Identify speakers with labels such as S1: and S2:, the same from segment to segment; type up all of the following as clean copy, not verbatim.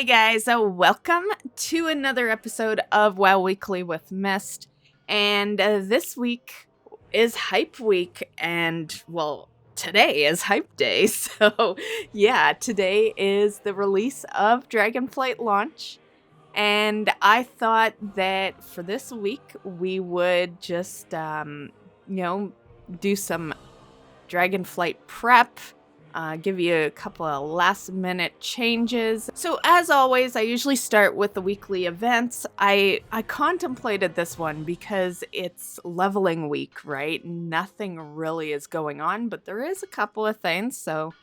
S1: Hey guys, welcome to another episode of WoW Weekly with Myst. And this week is Hype Week, and well, today is Hype Day. So yeah, today is the release of Dragonflight launch. And I thought that for this week we would just, do some Dragonflight prep. Give you a couple of last minute changes. So as always, I usually start with the weekly events. I contemplated this one because it's leveling week, right? Nothing really is going on, but there is a couple of things. So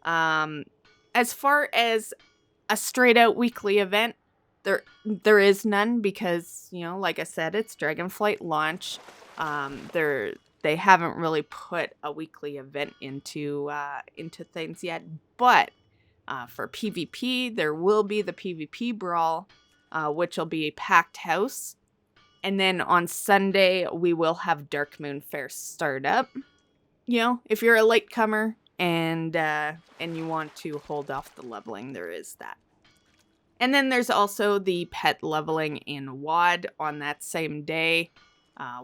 S1: as far as a straight out weekly event, there is none because, like I said, it's Dragonflight launch. They haven't really put a weekly event into things yet, but for PvP, there will be the PvP brawl, which will be a packed house, and then on Sunday we will have Dark Moon Fair start up. If you're a latecomer and you want to hold off the leveling, there is that. And then there's also the pet leveling in WoD on that same day.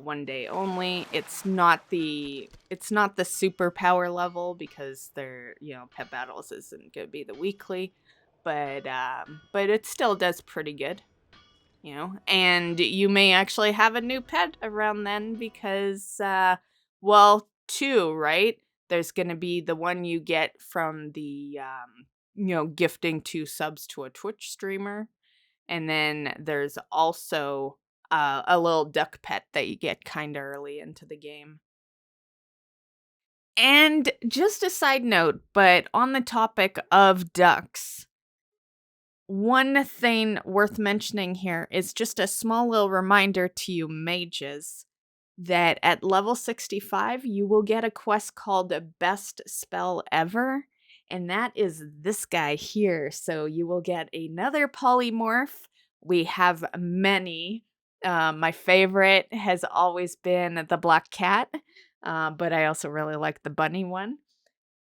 S1: One day only. It's not the superpower level because pet battles isn't gonna be the weekly, but it still does pretty good, And you may actually have a new pet around then because two, right? There's gonna be the one you get from the gifting 2 subs to a Twitch streamer, and then there's also a little duck pet that you get kind of early into the game. And just a side note, but on the topic of ducks, one thing worth mentioning here is just a small little reminder to you mages that at level 65, you will get a quest called Best Spell Ever, and that is this guy here. So you will get another polymorph. We have many. My favorite has always been the black cat, but I also really like the bunny one.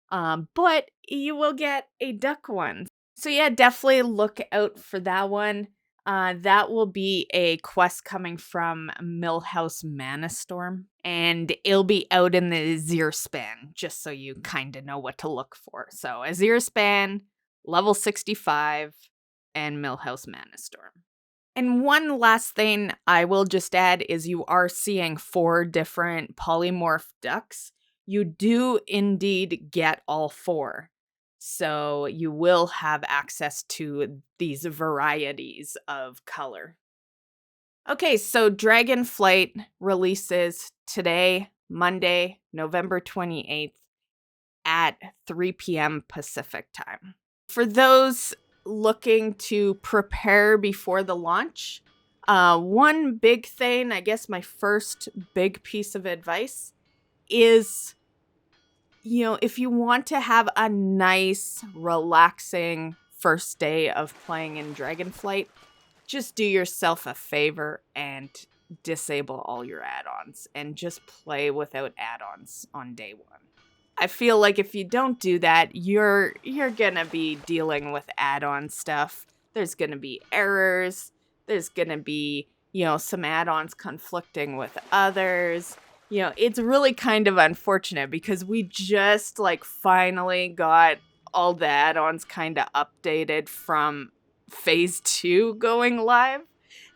S1: But you will get a duck one. So yeah, definitely look out for that one. That will be a quest coming from Millhouse Manastorm, and it'll be out in the Azir span, just so you kind of know what to look for. So Azir span, level 65, and Millhouse Manastorm. And one last thing I will just add is you are seeing 4 different polymorph ducks. You do indeed get all 4. So you will have access to these varieties of color. Okay, so Dragonflight releases today, Monday, November 28th at 3 p.m. Pacific time. For those looking to prepare before the launch, one big thing, I guess my first big piece of advice is, if you want to have a nice, relaxing first day of playing in Dragonflight, just do yourself a favor and disable all your add-ons and just play without add-ons on day one. I feel like if you don't do that, you're gonna be dealing with add-on stuff. There's gonna be errors. There's gonna be, some add-ons conflicting with others. It's really kind of unfortunate because we just finally got all the add-ons kind of updated from phase 2 going live.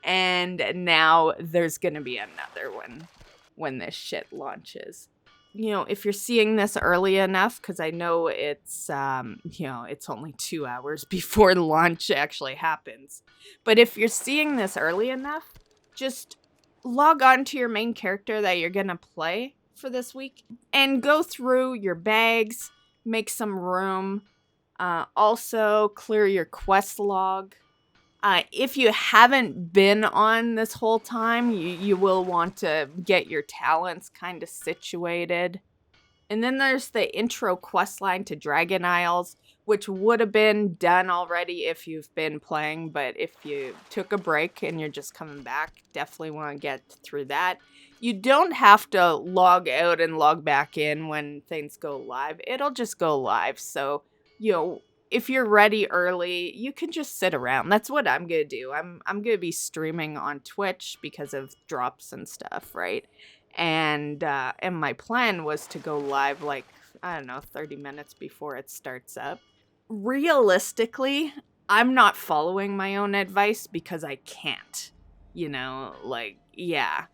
S1: And now there's gonna be another one when this shit launches. If you're seeing this early enough, because I know it's only 2 hours before the launch actually happens. But if you're seeing this early enough, just log on to your main character that you're going to play for this week and go through your bags, make some room, also clear your quest log. If you haven't been on this whole time, you will want to get your talents kind of situated. And then there's the intro quest line to Dragon Isles, which would have been done already if you've been playing. But if you took a break and you're just coming back, definitely want to get through that. You don't have to log out and log back in when things go live. It'll just go live. So, if you're ready early, you can just sit around. That's what I'm gonna do. I'm gonna be streaming on Twitch because of drops and stuff, right? And my plan was to go live like, I don't know, 30 minutes before it starts up. Realistically, I'm not following my own advice because I can't. Like, yeah.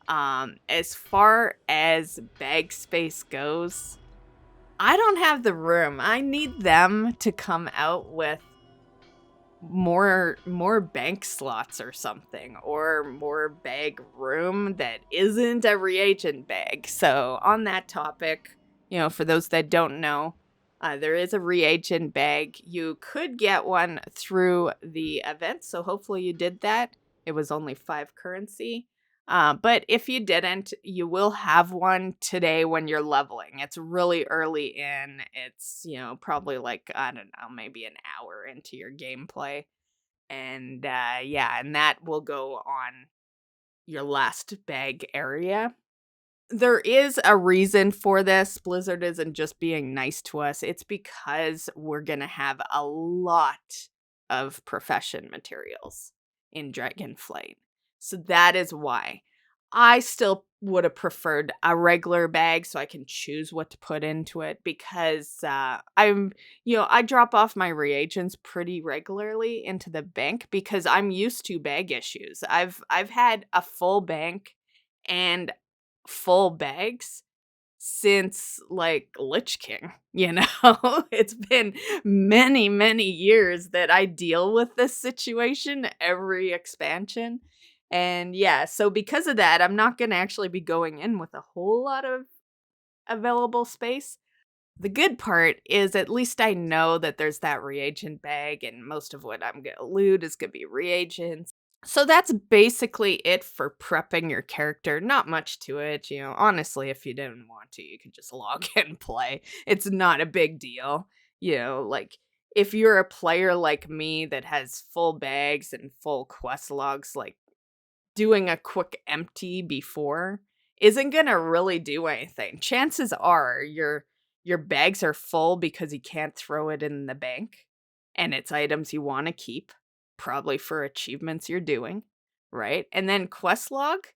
S1: As far as bag space goes, I don't have the room. I need them to come out with more bank slots or something, or more bag room that isn't a reagent bag. So on that topic, for those that don't know, there is a reagent bag. You could get one through the event, so hopefully you did that. It was only 5 currency. But if you didn't, you will have one today when you're leveling. It's really early in. It's, probably like, I don't know, maybe an hour into your gameplay. And yeah, and that will go on your last bag area. There is a reason for this. Blizzard isn't just being nice to us. It's because we're going to have a lot of profession materials in Dragonflight. So that is why. I still would have preferred a regular bag so I can choose what to put into it, because I drop off my reagents pretty regularly into the bank because I'm used to bag issues. I've had a full bank and full bags since like Lich King, It's been many years that I deal with this situation every expansion. And yeah, so because of that, I'm not going to actually be going in with a whole lot of available space. The good part is at least I know that there's that reagent bag, and most of what I'm going to loot is going to be reagents. So that's basically it for prepping your character. Not much to it, honestly, if you didn't want to, you could just log in and play. It's not a big deal. Like, if you're a player like me that has full bags and full quest logs, like, doing a quick empty before isn't gonna really do anything. Chances are your bags are full because you can't throw it in the bank, and it's items you want to keep, probably for achievements you're doing, right? And then quest log,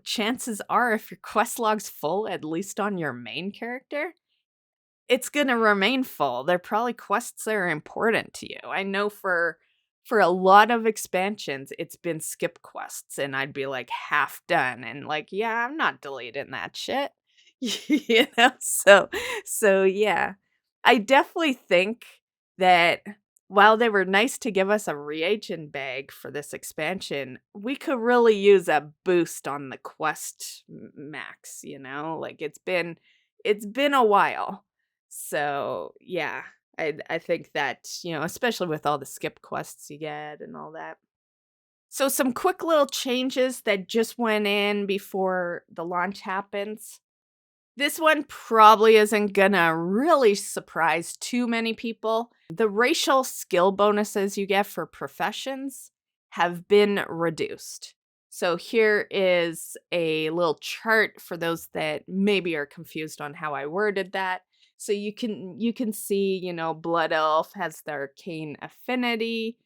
S1: chances are if your quest log's full, at least on your main character, it's gonna remain full. They're probably quests that are important to you. I know for a lot of expansions, it's been skip quests, and I'd be like half done, and like, yeah, I'm not deleting that shit. So yeah. I definitely think that while they were nice to give us a reagent bag for this expansion, we could really use a boost on the quest max, Like, it's been a while. So, yeah, I think that, especially with all the skip quests you get and all that. So some quick little changes that just went in before the launch happens. This one probably isn't gonna really surprise too many people. The racial skill bonuses you get for professions have been reduced. So here is a little chart for those that maybe are confused on how I worded that. So you can see, Blood Elf has the arcane affinity,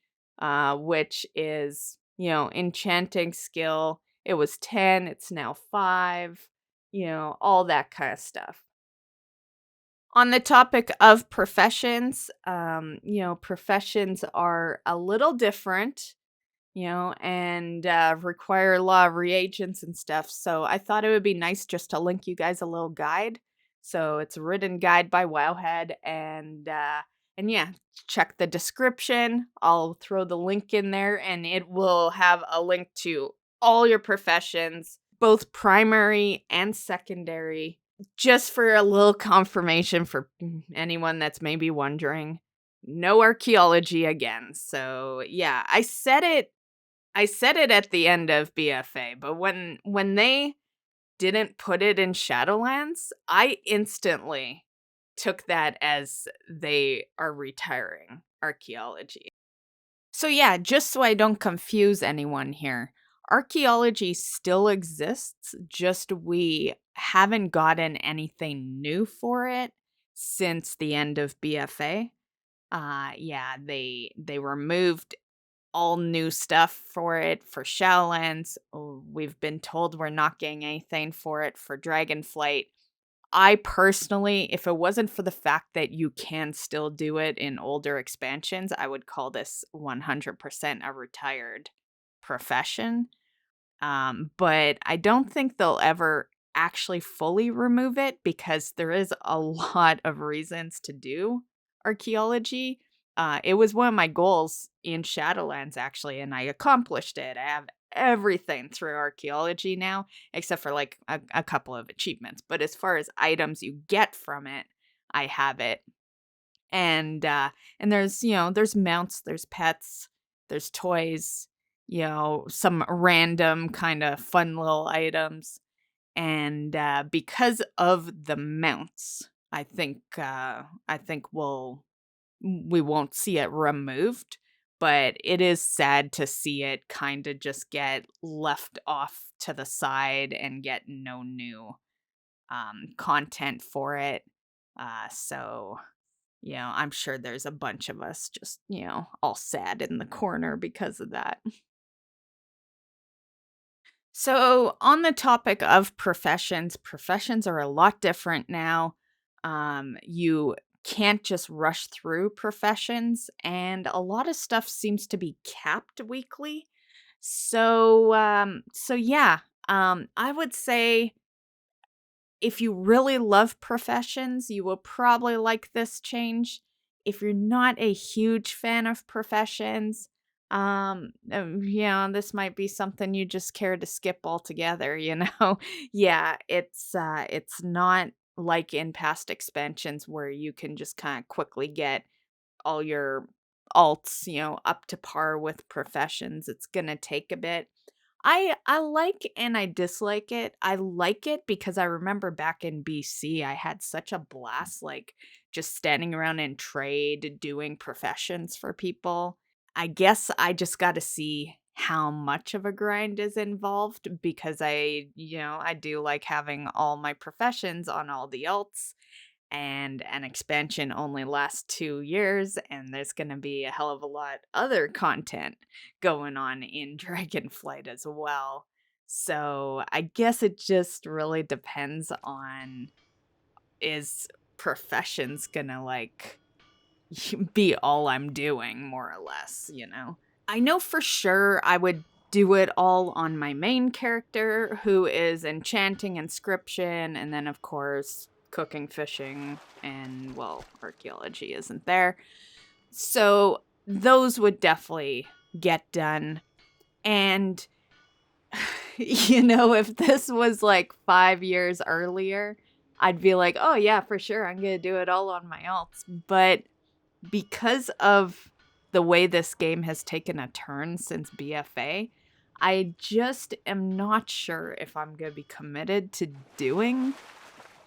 S1: which is, enchanting skill. It was 10, it's now 5, all that kind of stuff. On the topic of professions, professions are a little different, and require a lot of reagents and stuff. So I thought it would be nice just to link you guys a little guide. So it's a written guide by Wowhead, and yeah, check the description. I'll throw the link in there, and it will have a link to all your professions, both primary and secondary, just for a little confirmation for anyone that's maybe wondering. No archaeology again. So yeah, I said it at the end of BFA, but when they didn't put it in Shadowlands, I instantly took that as they are retiring archaeology. So yeah, just so I don't confuse anyone here, archaeology still exists, just we haven't gotten anything new for it since the end of BFA. Yeah, they removed all new stuff for it for Shadowlands. Oh, we've been told we're not getting anything for it for Dragonflight. I personally, if it wasn't for the fact that you can still do it in older expansions, I would call this 100% a retired profession. But I don't think they'll ever actually fully remove it because there is a lot of reasons to do archaeology. It was one of my goals in Shadowlands, actually, and I accomplished it. I have everything through archaeology now, except for like a couple of achievements. But as far as items you get from it, I have it. And there's, there's mounts, there's pets, there's toys, some random kind of fun little items. And because of the mounts, I think we won't see it removed, but it is sad to see it kind of just get left off to the side and get no new content for it. So I'm sure there's a bunch of us just, all sad in the corner because of that. So, on the topic of professions are a lot different now. You can't just rush through professions, and a lot of stuff seems to be capped weekly. So yeah, I would say if you really love professions, you will probably like this change. If you're not a huge fan of professions, this might be something you just care to skip altogether, Yeah, it's not like in past expansions where you can just kind of quickly get all your alts, up to par with professions. It's gonna take a bit. I like and I dislike it. I like it because I remember back in BC, I had such a blast, like just standing around in trade, doing professions for people. I guess I just got to see how much of a grind is involved because I do like having all my professions on all the alts, and an expansion only lasts 2 years, and there's going to be a hell of a lot other content going on in Dragonflight as well. So I guess it just really depends on, is professions gonna like be all I'm doing, more or less. I know for sure I would do it all on my main character, who is enchanting, inscription, and then of course cooking, fishing, and well, archaeology isn't there. So those would definitely get done. And if this was like 5 years earlier, I'd be like, oh yeah, for sure, I'm gonna do it all on my alts. But because of the way this game has taken a turn since BFA, I just am not sure if I'm going to be committed to doing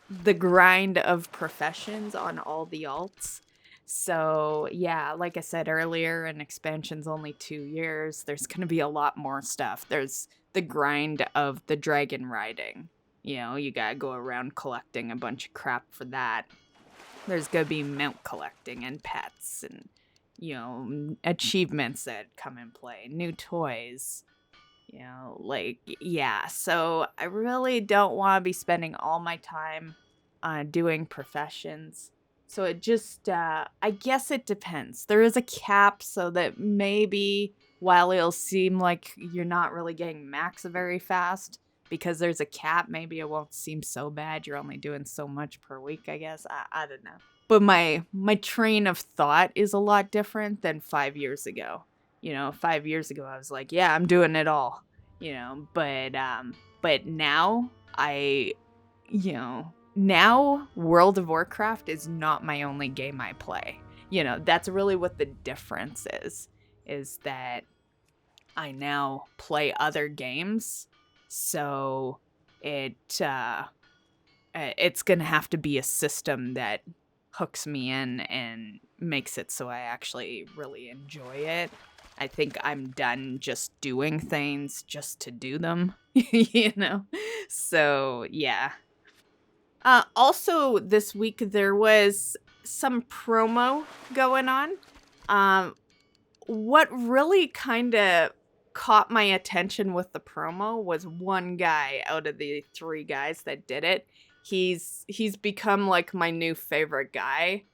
S1: the grind of professions on all the alts. So, yeah, like I said earlier, an expansion's only 2 years. There's going to be a lot more stuff. There's the grind of the dragon riding. You got to go around collecting a bunch of crap for that. There's gonna be mount collecting and pets and, achievements that come in play, new toys, yeah. So I really don't want to be spending all my time doing professions. So it just, I guess it depends. There is a cap so that maybe while it'll seem like you're not really getting max very fast, because there's a cap, maybe it won't seem so bad. You're only doing so much per week, I guess. I don't know. But my train of thought is a lot different than 5 years ago. 5 years ago I was like, yeah, I'm doing it all. But now now World of Warcraft is not my only game I play. That's really what the difference is that I now play other games. So it's going to have to be a system that hooks me in and makes it so I actually really enjoy it. I think I'm done just doing things just to do them, So, yeah. Also, this week there was some promo going on. What really kind of caught my attention with the promo was one guy out of the 3 guys that did it. He's become like my new favorite guy.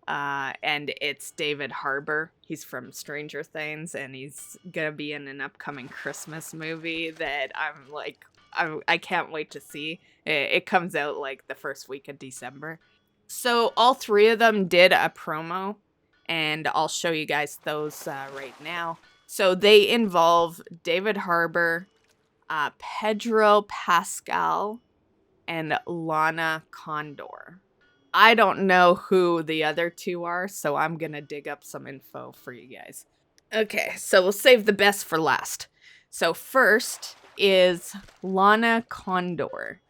S1: And it's David Harbour. He's from Stranger Things, and he's gonna be in an upcoming Christmas movie that I'm like, I can't wait to see. It comes out like the first week of December. So all 3 of them did a promo, and I'll show you guys those right now. So they involve David Harbour, Pedro Pascal, and Lana Condor. I don't know who the other 2 are, so I'm gonna dig up some info for you guys. Okay, so we'll save the best for last. So first is Lana Condor.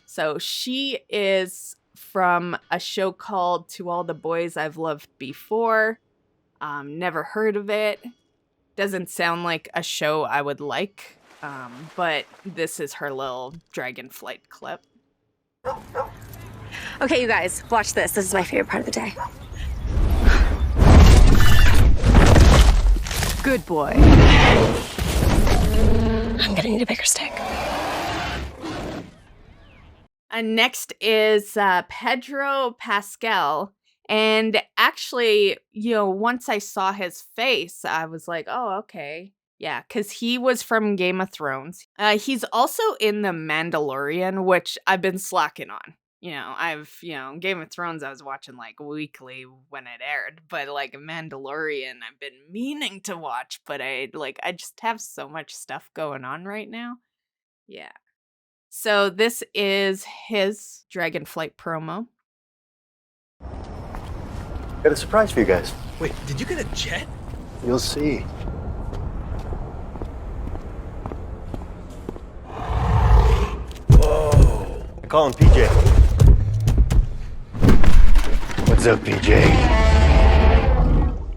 S1: So she is from a show called To All the Boys I've Loved Before. Never heard of it. Doesn't sound like a show I would like, but this is her little Dragonflight clip.
S2: Okay, you guys, watch this. This is my favorite part of the day. Good boy. I'm gonna need a bigger stick.
S1: And next is Pedro Pascal. And actually, once I saw his face, I was like, oh, okay. Yeah, because he was from Game of Thrones. He's also in The Mandalorian, which I've been slacking on. Game of Thrones I was watching like weekly when it aired, but like Mandalorian I've been meaning to watch, but I just have so much stuff going on right now. Yeah. So this is his Dragonflight promo.
S3: Got a surprise for you guys.
S4: Wait, did you get a jet?
S3: You'll see.
S4: Whoa.
S3: I call him PJ. What's up, PJ?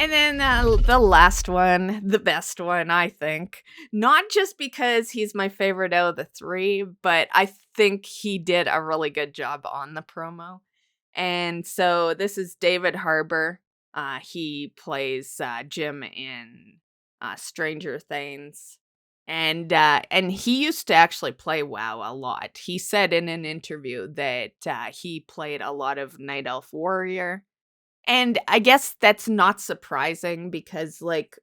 S1: And then the last one, the best one, I think. Not just because he's my favorite out of the 3, but I think he did a really good job on the promo. And so this is David Harbour. He plays Jim in Stranger Things. And he used to actually play WoW a lot. He said in an interview that he played a lot of Night Elf Warrior. And I guess that's not surprising because, like,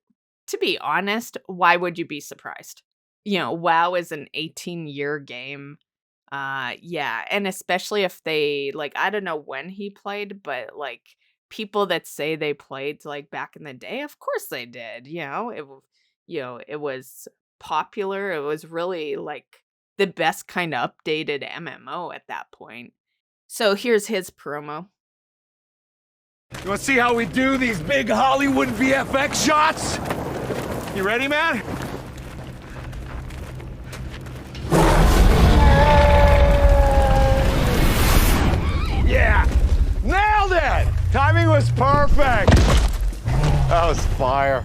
S1: to be honest, why would you be surprised? WoW is an 18-year game. Yeah, and especially if they, like, I don't know when he played, but, like, people that say they played, like, back in the day, of course they did, it was popular. It was really, like, the best kind of updated MMO at that point. So here's his promo.
S4: You want to see how we do these big Hollywood VFX shots? You ready, man? Yeah! Nailed it! Timing was perfect! That was fire.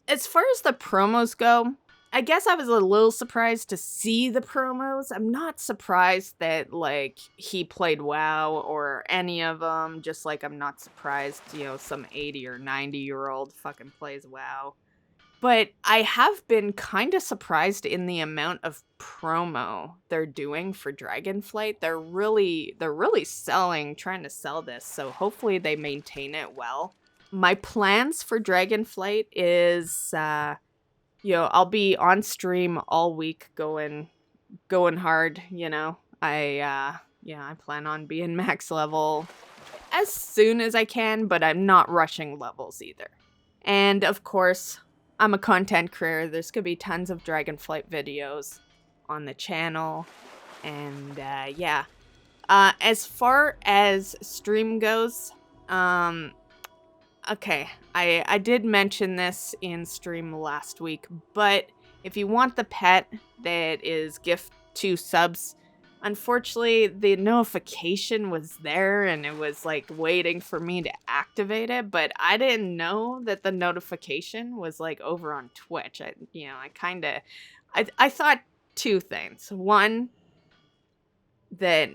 S1: As far as the promos go, I guess I was a little surprised to see the promos. I'm not surprised that, like, he played WoW or any of them, just like I'm not surprised, some 80 or 90-year-old fucking plays WoW. But I have been kind of surprised in the amount of promo they're doing for Dragonflight. They're really trying to sell this, so hopefully they maintain it well. My plans for Dragonflight is, I'll be on stream all week going hard, I plan on being max level as soon as I can, but I'm not rushing levels either. And of course, I'm a content creator. There's gonna be tons of Dragonflight videos on the channel. And yeah. As far as stream goes, okay, I did mention this in stream last week, but if you want the pet that is gift 2 subs, unfortunately the notification was there and it was like waiting for me to activate it, but I didn't know that the notification was like over on Twitch. I thought 2 things. One, that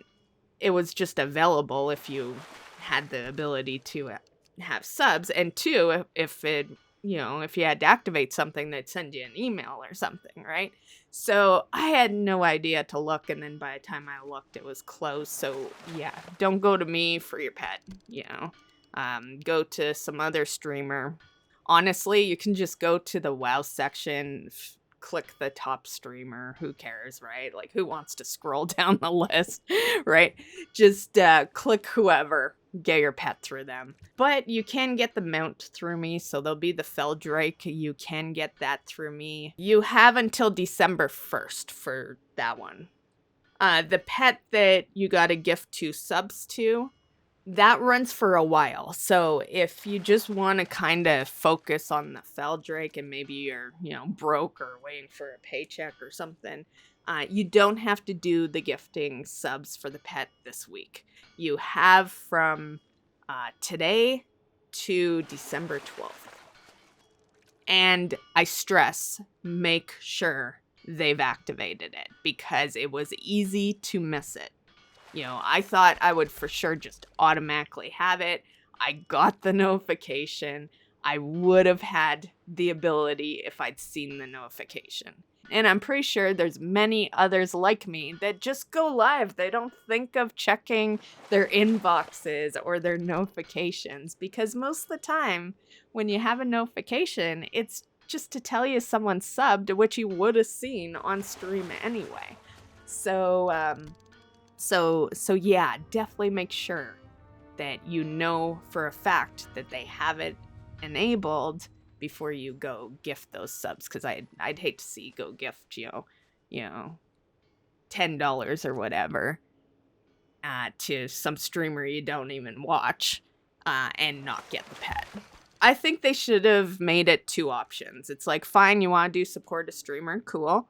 S1: it was just available if you had the ability to have subs. And 2, if it, you know, if you had to activate something, they'd send you an email or something, right? So I had no idea to look, and then by the time I looked, it was closed. So yeah, don't go to me for your pet, you know. Go to some other streamer. Honestly, you can just go to the WoW section, click the top streamer. Who cares, right? Like, who wants to scroll down the list, right? Just click whoever, get your pet through them. But you can get the mount through me, so there'll be the Feldrake. You can get that through me. You have until December 1st for that one. The pet that you got to gift 2 subs to, that runs for a while. So if you just want to kind of focus on the Feldrake and maybe you're, you know, broke or waiting for a paycheck or something, you don't have to do the gifting subs for the pet this week. You have from today to December 12th. And I stress, make sure they've activated it because it was easy to miss it. You know, I thought I would for sure just automatically have it. I got the notification. I would have had the ability if I'd seen the notification. And I'm pretty sure there's many others like me that just go live. They don't think of checking their inboxes or their notifications because most of the time when you have a notification, it's just to tell you someone subbed, which you would have seen on stream anyway. So yeah, definitely make sure that you know for a fact that they have it enabled before you go gift those subs, because I'd hate to see you go gift, you know, $10 or whatever to some streamer you don't even watch and not get the pet. I think they should have made it 2 options. It's like, fine, you want to do support a streamer, cool.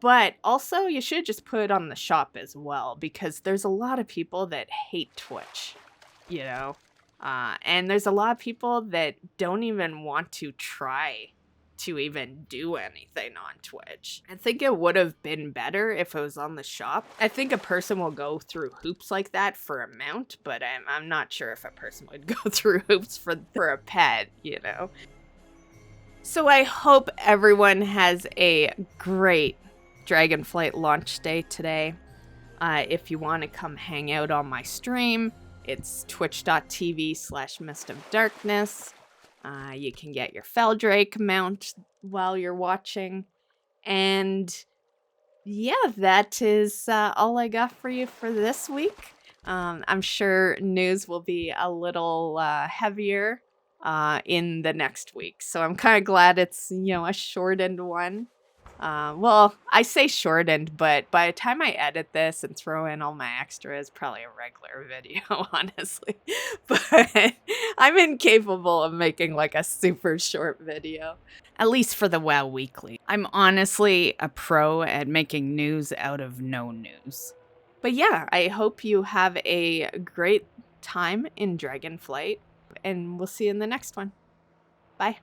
S1: But also you should just put it on the shop as well, because there's a lot of people that hate Twitch, you know, and there's a lot of people that don't even want to try to even do anything on Twitch. I think it would have been better if it was on the shop. I think a person will go through hoops like that for a mount, but I'm not sure if a person would go through hoops for a pet, you know. So I hope everyone has a great Dragonflight launch day today. If you want to come hang out on my stream, it's twitch.tv/mistofdarkness. You can get your Feldrake mount while you're watching. And yeah, that is all I got for you for this week. I'm sure news will be a little heavier in the next week. So I'm kind of glad it's, you know, a shortened one. Well, I say shortened, but by the time I edit this and throw in all my extras, probably a regular video, honestly. But I'm incapable of making like a super short video, at least for the WoW Weekly. I'm honestly a pro at making news out of no news. But yeah, I hope you have a great time in Dragonflight, and we'll see you in the next one. Bye.